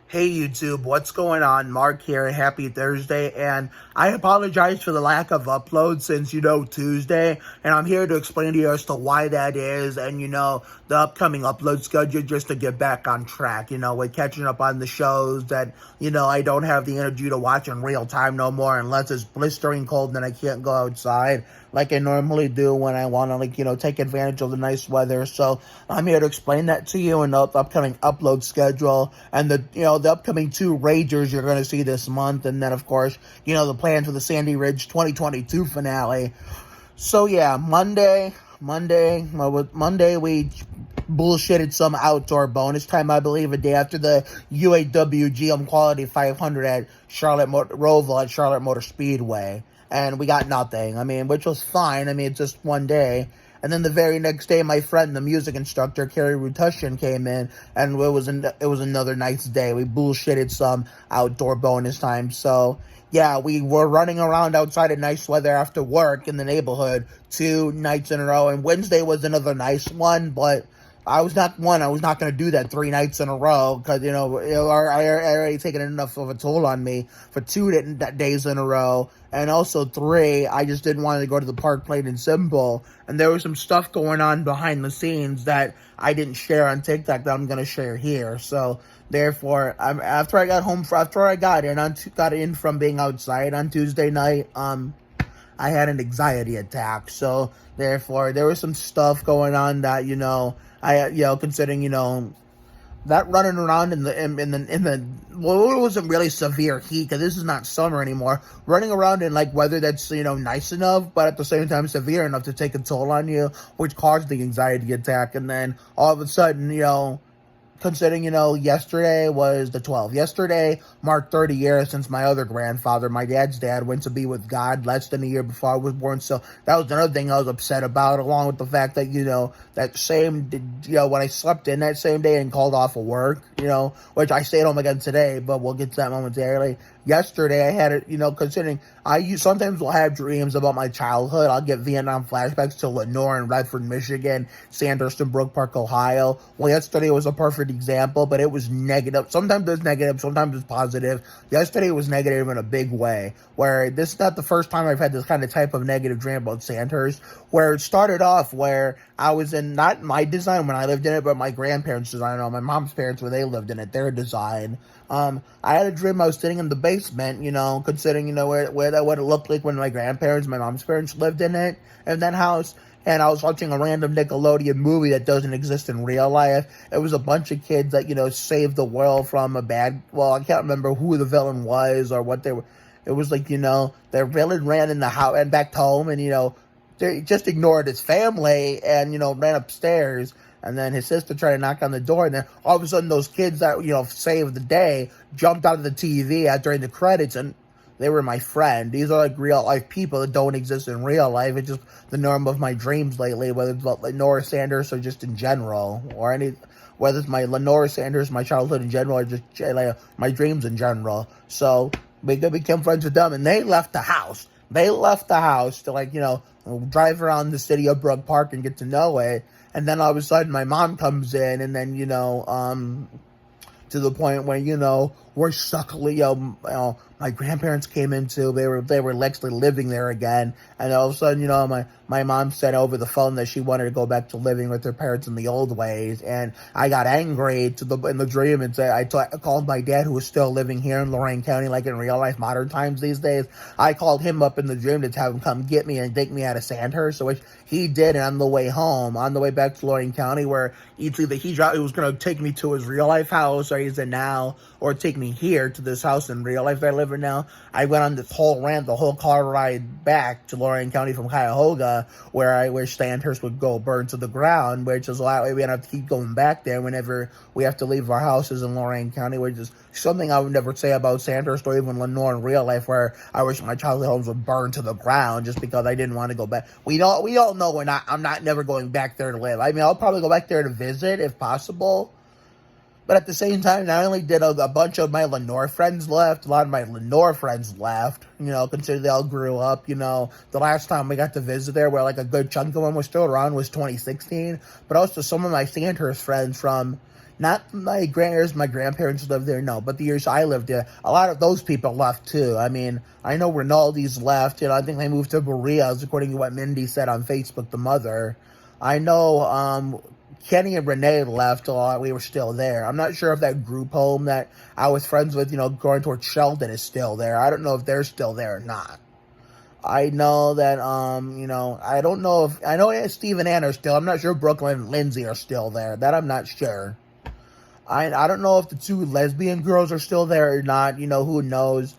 Hey YouTube, what's going on? Mark here. Happy Thursday, and I apologize for the lack of uploads since, Tuesday, and I'm here to explain to you as to why that is, and, the upcoming upload schedule just to get back on track. We're catching up on the shows that, I don't have the energy to watch in real time no more unless it's blistering cold and I can't go outside like I normally do when I want to, take advantage of the nice weather. So I'm here to explain that to you in the upcoming upload schedule and the upcoming two Ragers you're going to see this month. And then, of course, the plan for the Sandy Ridge 2022 finale. So, yeah, Monday, we bullshitted some outdoor bonus time, I believe, a day after the UAW GM Quality 500 at Roval at Charlotte Motor Speedway. And we got nothing. Which was fine. It's just one day. And then the very next day, my friend, the music instructor, Carrie Rutushin, came in, and it was another nice day. We bullshitted some outdoor bonus time. So, yeah, we were running around outside in nice weather after work in the neighborhood 2 nights in a row. And Wednesday was another nice one, but I was not going to do that 3 nights in a row because, I already taken enough of a toll on me for 2 days in a row. And also 3, I just didn't want to go to the park plain and simple. And there was some stuff going on behind the scenes that I didn't share on TikTok that I'm going to share here. So, therefore, after I got in from being outside on Tuesday night, I had an anxiety attack. So, therefore, there was some stuff going on that, considering, that running around in the well, it wasn't really severe heat because this is not summer anymore. Running around in weather that's nice enough, but at the same time severe enough to take a toll on you, which caused the anxiety attack. And then all of a sudden, considering, yesterday was the 12th. Yesterday marked 30 years since my other grandfather, my dad's dad, went to be with God less than a year before I was born. So that was another thing I was upset about, along with the fact that, when I slept in that same day and called off of work, which I stayed home again today, but we'll get to that momentarily. Yesterday I had it, considering sometimes will have dreams about my childhood. I'll get Vietnam flashbacks to Lenore and Redford, Michigan, Sanderson, Brook Park, Ohio. Well, yesterday was a perfect example, but it was negative. Sometimes it's negative, sometimes it's positive. Yesterday was negative in a big way, where this is not the first time I've had this kind of type of negative dream about Sandhurst, where it started off where I was in, not my design when I lived in it, but my grandparents' design, or my mom's parents when they lived in it, their design. I had a dream I was sitting in the basement, considering, what it looked like when my grandparents, my mom's parents lived in that house. And I was watching a random Nickelodeon movie that doesn't exist in real life. It was a bunch of kids that, saved the world from a bad, well, I can't remember who the villain was or what they were. It was their villain ran in the house and back home and, they just ignored his family and, ran upstairs. And then his sister tried to knock on the door, and then all of a sudden those kids that, saved the day jumped out of the TV during the credits, and they were my friend. These are real life people that don't exist in real life. It's just the norm of my dreams lately, whether it's about Lenore Sanders or just in general, or whether it's my Lenore Sanders, my childhood in general, or just my dreams in general. So we became friends with them, and they left the house. They left the house to drive around the city of Brook Park and get to know it. And then all of a sudden my mom comes in, and then, to the point where, we're suckily, my grandparents came in too. They were actually living there again. And all of a sudden, my mom said over the phone that she wanted to go back to living with her parents in the old ways. And I got angry in the dream and said, I called my dad, who was still living here in Lorain County, like in real life, modern times these days. I called him up in the dream to have him come get me and take me out of Sandhurst, which he did. And on the way home, on the way back to Lorain County, where he was going to take me to his real life house where he's in now, or take me here to this house in real life that I live in now. I went on this whole rant, the whole car ride back to Lorain County from Cuyahoga, where I wish Sandhurst would go burn to the ground, which is a lot. We don't have to keep going back there whenever we have to leave our houses in Lorain County, which is something I would never say about Sandhurst or even Lenore in real life, where I wish my childhood homes would burn to the ground just because I didn't want to go back. We all know I'm not never going back there to live. I'll probably go back there to visit if possible. But at the same time, not only did a bunch of my Lenore friends left, a lot of my Lenore friends left, considering they all grew up, the last time we got to visit there, where a good chunk of them was still around, was 2016. But also some of my Sandhurst friends from, Not my grandparents lived there, no, but the years I lived there, a lot of those people left too. I mean, I know Rinaldi's left, I think they moved to Berea's, according to what Mindy said on Facebook, the mother. I know, Kenny and Renee left while we were still there. I'm not sure if that group home that I was friends with, going towards Sheldon is still there. I don't know if they're still there or not. I know that, I don't know if, I know Steve and Ann are still, I'm not sure Brooklyn and Lindsay are still there. That I'm not sure. I don't know if the two lesbian girls are still there or not. Who knows?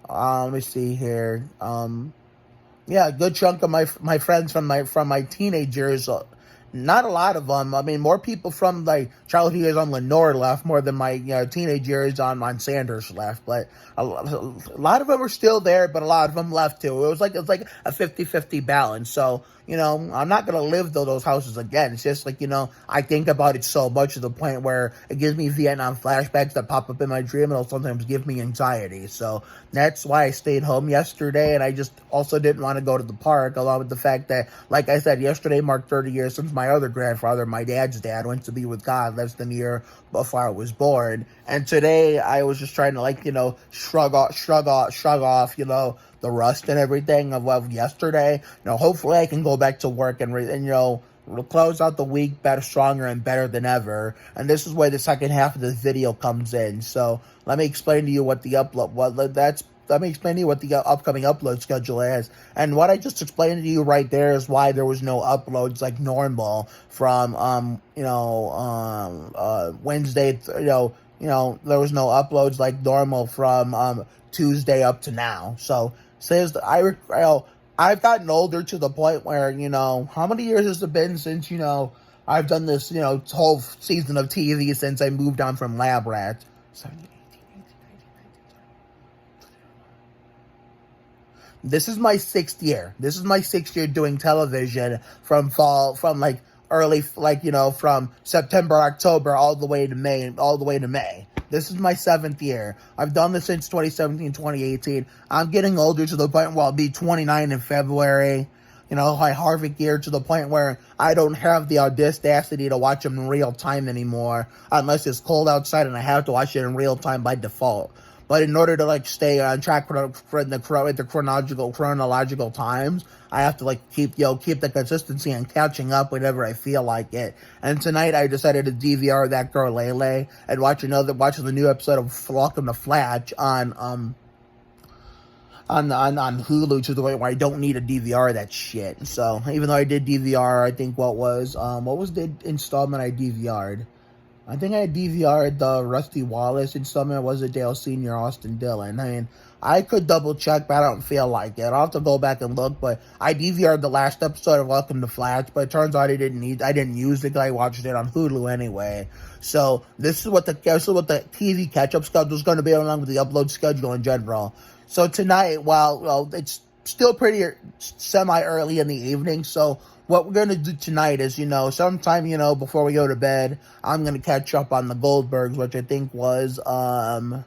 Let me see here. Yeah, a good chunk of my friends from my teenage years. Not a lot of them. I mean, more people from like childhood years on Lenore left more than my teenage years on Sanders left. But a lot of them are still there, but a lot of them left too. It was like a 50-50 balance. So I'm not gonna live those houses again. It's just like I think about it so much to the point where it gives me Vietnam flashbacks that pop up in my dream, and it'll sometimes give me anxiety. So that's why I stayed home yesterday, and I just also didn't want to go to the park, along with the fact that, like I said, yesterday marked 30 years since my other grandfather, my dad's dad, went to be with God less than a year before I was born. And today I was just trying to shrug off the rust and everything of yesterday. Hopefully I can go back to work and close out the week better, stronger, and better than ever. And this is where the second half of this video comes in. So let me explain to you what the upcoming upload schedule is. And what I just explained to you right there is why there was no uploads like normal from Wednesday. There was no uploads like normal from Tuesday up to now. So says I've gotten older to the point where how many years has it been since I've done this whole season of TV since I moved on from Lab Rat. 17, 18, 19, 20. This is my 6th year. This is my 6th year doing television from September, October, all the way to May. This is my 7th year. I've done this since 2017, 2018. I'm getting older to the point where I'll be 29 in February. My Harvick year, to the point where I don't have the audacity to watch them in real time anymore, unless it's cold outside and I have to watch it in real time by default. But in order to stay on track for the chronological times, I have to keep the consistency and catching up whenever I feel like it. And tonight I decided to DVR That Girl Lele and watch the new episode of Welcome to Flatch on Hulu, to the point where I don't need to DVR that shit. So even though I did DVR, I think what was the installment I DVR'd? I think I DVR'd the Rusty Wallace installment. Was it Dale Sr., Austin Dillon? I mean, I could double check, but I don't feel like it. I'll have to go back and look, but I DVR'd the last episode of Welcome to Flatch, but it turns out I didn't use it because I watched it on Hulu anyway. So this is what the TV catch-up schedule is going to be, along with the upload schedule in general. So tonight, well, it's still pretty semi-early in the evening, so what we're going to do tonight is, sometime, before we go to bed, I'm going to catch up on the Goldbergs, which I think was, I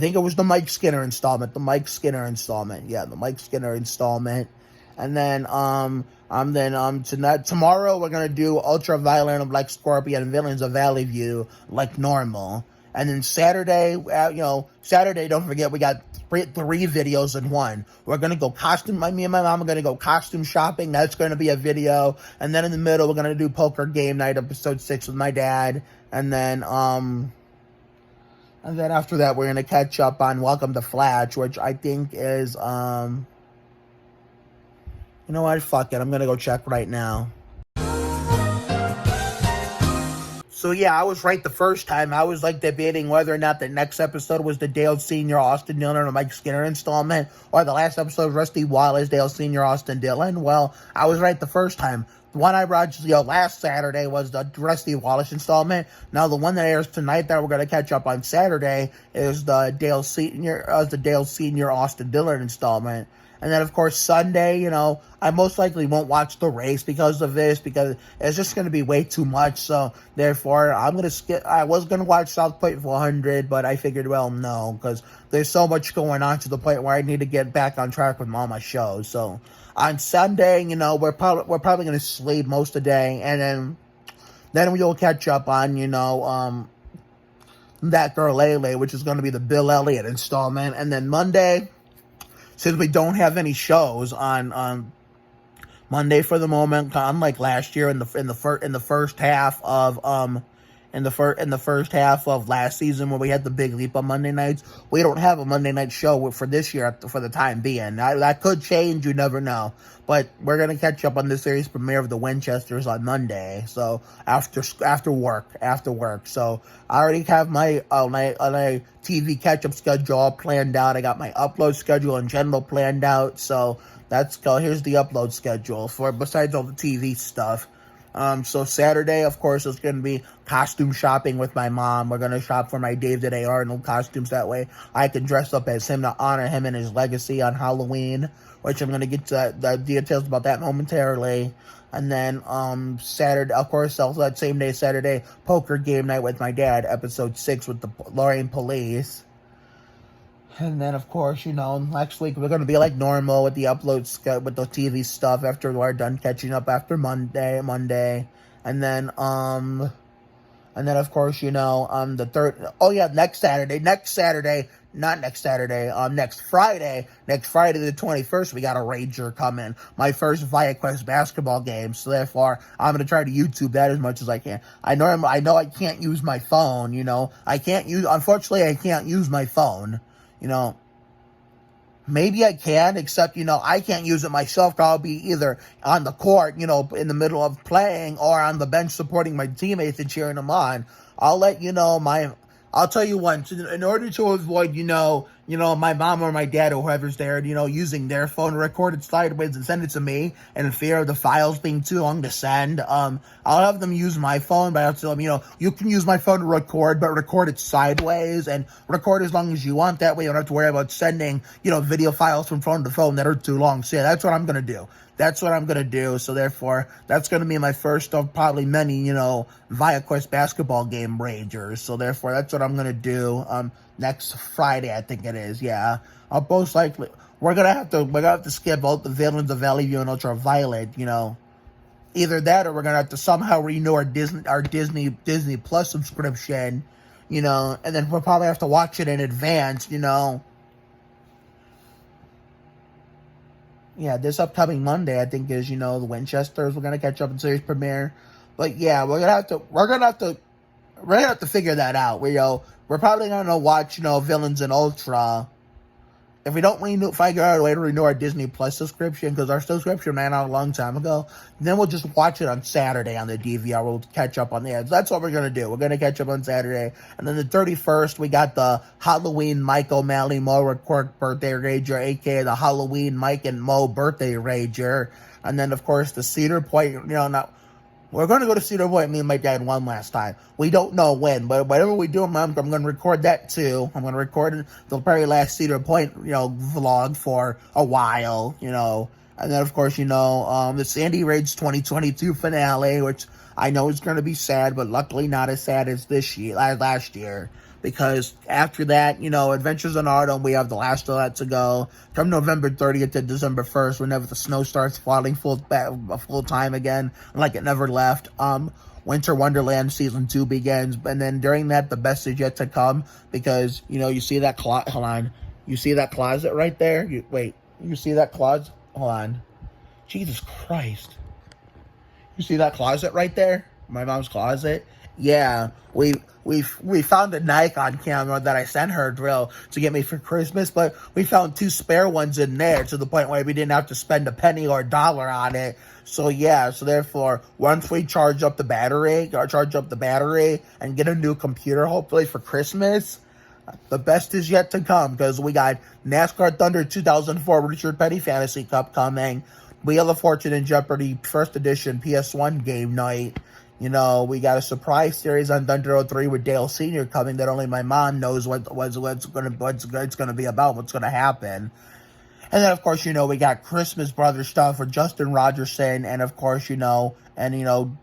think it was the Mike Skinner installment. Yeah, the Mike Skinner installment. And then, tomorrow we're going to do Ultraviolet and Black Scorpion and Villains of Valley View like normal. And then Saturday, don't forget, we got three videos in one. We're going to go me and my mom are going to go costume shopping. That's going to be a video. And then in the middle, we're going to do Poker Game Night, episode 6 with my dad. And then after that, we're going to catch up on Welcome to Flatch, which I think is, you know what? Fuck it. I'm going to go check right now. So yeah, I was right the first time. I was debating whether or not the next episode was the Dale Sr., Austin Dillon, or Mike Skinner installment, or the last episode of Rusty Wallace, Dale Sr., Austin Dillon. Well, I was right the first time. The one I watched last Saturday was the Rusty Wallace installment. Now the one that airs tonight that we're going to catch up on Saturday is the Dale Sr., Austin Dillon installment. And then, of course, Sunday, I most likely won't watch the race because of this, because it's just going to be way too much. So, therefore, I'm going to skip. I was going to watch South Point 400, but I figured, well, no, because there's so much going on to the point where I need to get back on track with all my shows. So, on Sunday, we're probably going to sleep most of the day. And then Then we'll catch up on, That Girl Lele, which is going to be the Bill Elliott installment. And then Monday, since we don't have any shows on Monday for the moment, unlike last year in the first half of in the first half of last season where we had the big leap on Monday nights, we don't have a Monday night show for this year for the time being. That could change, you never know. But we're gonna catch up on the series premiere of the Winchesters on Monday. So after work. So I already have my TV catch up schedule all planned out. I got my upload schedule in general planned out. So here's the upload schedule for besides all the TV stuff. So Saturday, of course, is going to be costume shopping with my mom. We're going to shop for my David A. Arnold costumes. That way I can dress up as him to honor him and his legacy on Halloween, which I'm going to get to the details about that momentarily. And then Saturday, of course, also that same day, Saturday, poker game night with my dad, episode 6 with the Lorraine Police. And then, of course, next week we're going to be like normal with the uploads, with the TV stuff after we're done catching up after Monday. And then, of course, the third, next Friday the 21st, we got a Rager coming. My first ViaQuest basketball game. So therefore, I'm going to try to YouTube that as much as I can. I know I can't use my phone, unfortunately, I can't use my phone. Maybe I can, except, I can't use it myself. I'll be either on the court, in the middle of playing, or on the bench supporting my teammates and cheering them on. I'll tell you what, in order to avoid, my mom or my dad or whoever's there, using their phone to record it sideways and send it to me, and in fear of the files being too long to send, I'll have them use my phone, but I'll tell them, you can use my phone to record, but record it sideways, and record as long as you want. That way you don't have to worry about sending, video files from phone to phone that are too long. So yeah, that's what I'm going to do. So therefore, that's going to be my first of probably many, ViaQuest basketball game ragers. So therefore, that's what I'm going to do next Friday, I think it is. Yeah. I'll most likely, we're going to have to skip both the Villains of Valley View and Ultraviolet, Either that or we're going to have to somehow renew our Disney Plus subscription, and then we'll probably have to watch it in advance, Yeah, this upcoming Monday, I think, is, the Winchesters. We're gonna catch up in series premiere, but yeah, we're gonna have to figure that out. We're probably gonna watch, Villains in Ultra. If we don't figure out a way to renew our Disney Plus subscription, because our subscription ran out a long time ago, then we'll just watch it on Saturday on the DVR. We'll catch up on the ads. That's what we're going to do. We're going to catch up on Saturday. And then the 31st, we got the Halloween Mike O'Malley Mo Record Birthday Rager, a.k.a. the Halloween Mike and Mo Birthday Rager. And then, of course, the Cedar Point, we're going to go to Cedar Point, me and my dad, one last time. We don't know when, but whatever we do, I'm going to record that too. I'm going to record the very last Cedar Point, vlog for a while, And then, of course, the Sandy Raids 2022 finale, which I know is going to be sad, but luckily not as sad as last year. Because after that, Adventures in Autumn, we have the last of that to go. From November 30th to December 1st, whenever the snow starts falling full time again, like it never left. Winter Wonderland Season 2 begins. And then during that, the best is yet to come. Because, you see that closet? Hold on. You see that closet right there? You see that closet? Hold on. Jesus Christ. You see that closet right there? My mom's closet? Yeah, we found a Nikon camera that I sent her to get me for Christmas, but we found 2 spare ones in there to the point where we didn't have to spend a penny or a dollar on it. So yeah, so therefore, once we charge up the battery and get a new computer, hopefully for Christmas, the best is yet to come, because we got NASCAR Thunder 2004 Richard Petty Fantasy Cup coming, Wheel of Fortune and Jeopardy First Edition PS1 game night. We got a surprise series on Thunder 03 with Dale Sr. coming that only my mom knows what it's gonna be about, what's gonna happen. And then, of course, we got Christmas Brothers stuff with Justin Rogerson, and of course,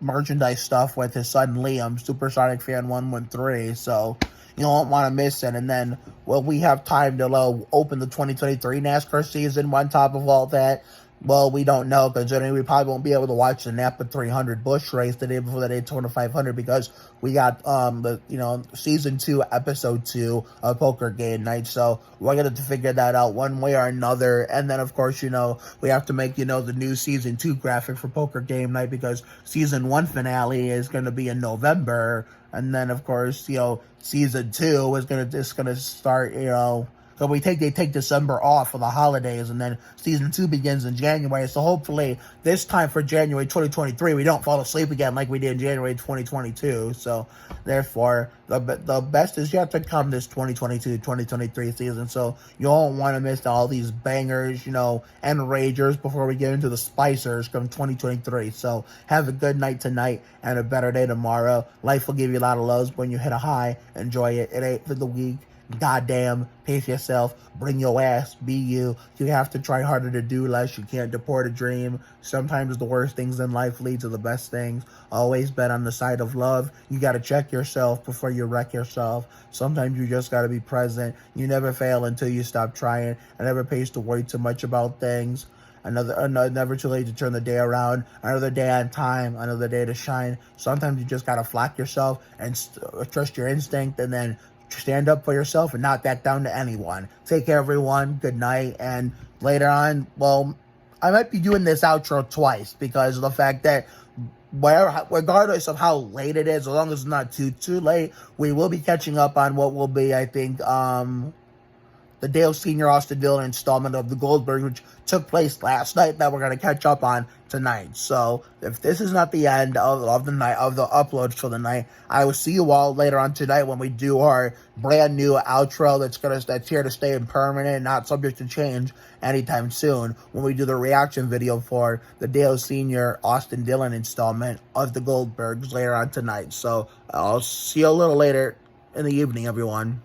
merchandise stuff with his son Liam, Supersonic Fan 113. So you don't want to miss it. And then, we have time to open the 2023 NASCAR season on top of all that. Well, we don't know, considering we probably won't be able to watch the Napa 300 Bush race the day before the Daytona 500 because we got season 2, episode 2 of Poker Game Night. So we're gonna have to figure that out one way or another. And then of course, we have to make the new season 2 graphic for Poker Game Night because season 1 finale is gonna be in November, and then of course season 2 is gonna start. So they take December off for the holidays, and then season 2 begins in January. So hopefully this time for January 2023, we don't fall asleep again like we did in January 2022. So therefore, the best is yet to come this 2022-2023 season. So you don't want to miss all these bangers, and ragers before we get into the spicers from 2023. So have a good night tonight and a better day tomorrow. Life will give you a lot of lows. When you hit a high, enjoy it. It ain't for the weak. Goddamn, pace yourself, bring your ass, be you. You have to try harder to do less. You can't deport a dream. Sometimes the worst things in life lead to the best things. Always bet on the side of love. You gotta check yourself before you wreck yourself. Sometimes you just gotta be present. You never fail until you stop trying. It never pays to worry too much about things. Never too late to turn the day around. Another day on time, another day to shine. Sometimes you just gotta flock yourself and trust your instinct, and then stand up for yourself and not back down to anyone. Take care, everyone. Good night. And later on, well, I might be doing this outro twice because of the fact that regardless of how late it is, as long as it's not too late, we will be catching up on what will be, I think, the Dale Sr. Austin Dillon installment of the Goldbergs, which took place last night, that we're going to catch up on tonight. So if this is not the end of the night, of the uploads for the night, I will see you all later on tonight when we do our brand new outro that's here to stay and permanent, not subject to change anytime soon, when we do the reaction video for the Dale Sr. Austin Dillon installment of the Goldbergs later on tonight. So I'll see you a little later in the evening, everyone.